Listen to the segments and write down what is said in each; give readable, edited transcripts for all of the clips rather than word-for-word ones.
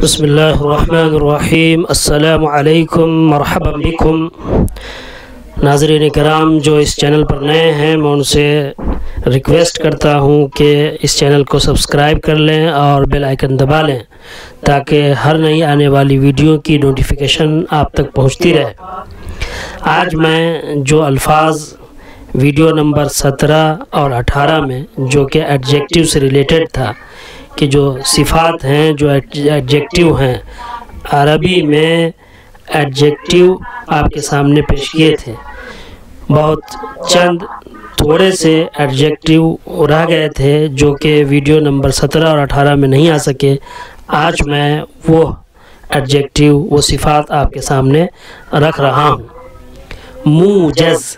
بسم اللہ الرحمن الرحیم۔ السلام علیکم مرحبا بکم۔ ناظرین کرام جو اس چینل پر نئے ہیں میں ان سے ریکویسٹ کرتا ہوں کہ اس چینل کو سبسکرائب کر لیں اور بیل آئیکن دبا لیں تاکہ ہر نئی آنے والی ویڈیو کی نوٹیفیکیشن آپ تک پہنچتی رہے۔ آج میں جو الفاظ ویڈیو نمبر 17 اور 18 میں جو کہ ایڈجیکٹیو سے ریلیٹڈ تھا کہ جو صفات ہیں جو ایڈجیکٹیو ہیں، عربی میں ایڈجیکٹیو آپ کے سامنے پیش کیے تھے۔ بہت چند تھوڑے سے ایڈجیکٹیو رہ گئے تھے جو کہ ویڈیو نمبر 17 اور 18 میں نہیں آ سکے۔ آج میں وہ ایڈجیکٹیو وہ صفات آپ کے سامنے رکھ رہا ہوں۔ موجز،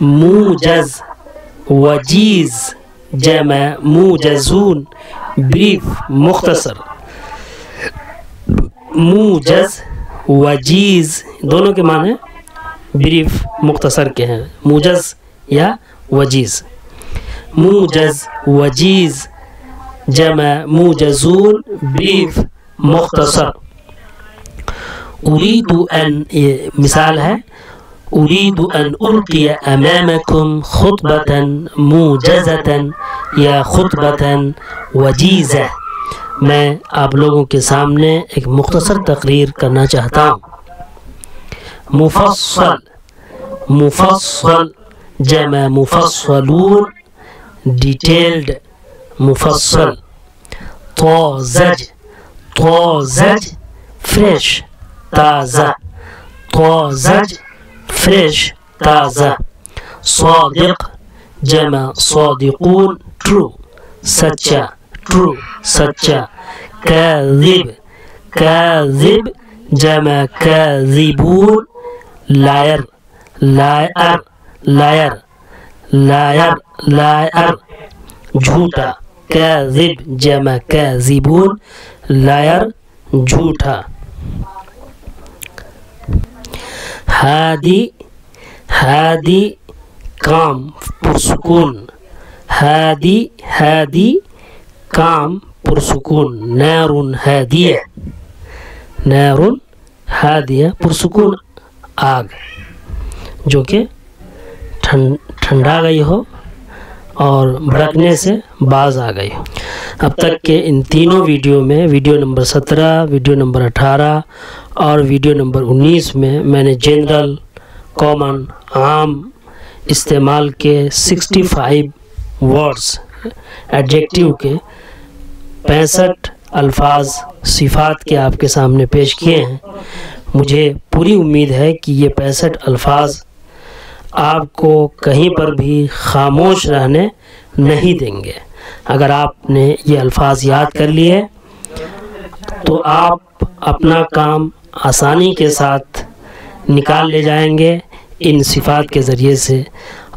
موجز، وجیز جمع موجزون، بریف مختصر۔ موجز وجیز دونوں کے معنی بریف مختصر کے ہیں، موجز یا وجیز۔ موجز وجیز جمع موجزون، بریف مختصر۔ اريد ان، یہ مثال ہے، اريد ان القي امامكم خطبة موجزة یا خطبة وجیزة، میں آپ لوگوں کے سامنے ایک مختصر تقریر کرنا چاہتا ہوں۔ مفصل، مفصل جمع مفصلون، ڈیٹیلڈ مفصل۔ طازج، طازج فریش تازہ، طازج فریش تازہ۔ صادق جمع صادقون، ٹرو سچا، ٹرو سچا۔ کاذب، کاذب جمع کاذبون، liar, liar, liar, liar, liar جھوٹا۔ کاذب جمع کاذبون، لائر جھوٹا۔ ہادی، ہادی کام پرسکون، ہادی، ہادی کام پرسکون۔ نار ہادیہ، نار ہادیہ پرسکون آگ جو کہ ٹھنڈا گئی ہو اور بھڑکنے سے باز آ گئی ہو۔ اب تک کے ان تینوں ویڈیو میں، ویڈیو نمبر 17، ویڈیو نمبر 18 اور ویڈیو نمبر 19 میں نے جنرل، کامن، عام استعمال کے 65 ورڈز ایڈجیکٹیو کے 65 الفاظ صفات کے آپ کے سامنے پیش کیے ہیں۔ مجھے پوری امید ہے کہ یہ 65 الفاظ آپ کو کہیں پر بھی خاموش رہنے نہیں دیں گے۔ اگر آپ نے یہ الفاظ یاد کر لیے تو آپ اپنا کام آسانی کے ساتھ نکال لے جائیں گے ان صفات کے ذریعے سے۔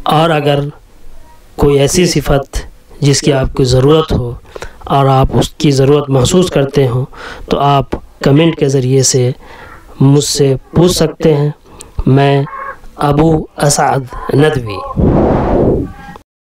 اور اگر کوئی ایسی صفت جس کی آپ کو ضرورت ہو اور آپ اس کی ضرورت محسوس کرتے ہوں تو آپ کمنٹ کے ذریعے سے مجھ سے پوچھ سکتے ہیں۔ میں ابو اسعد ندوی۔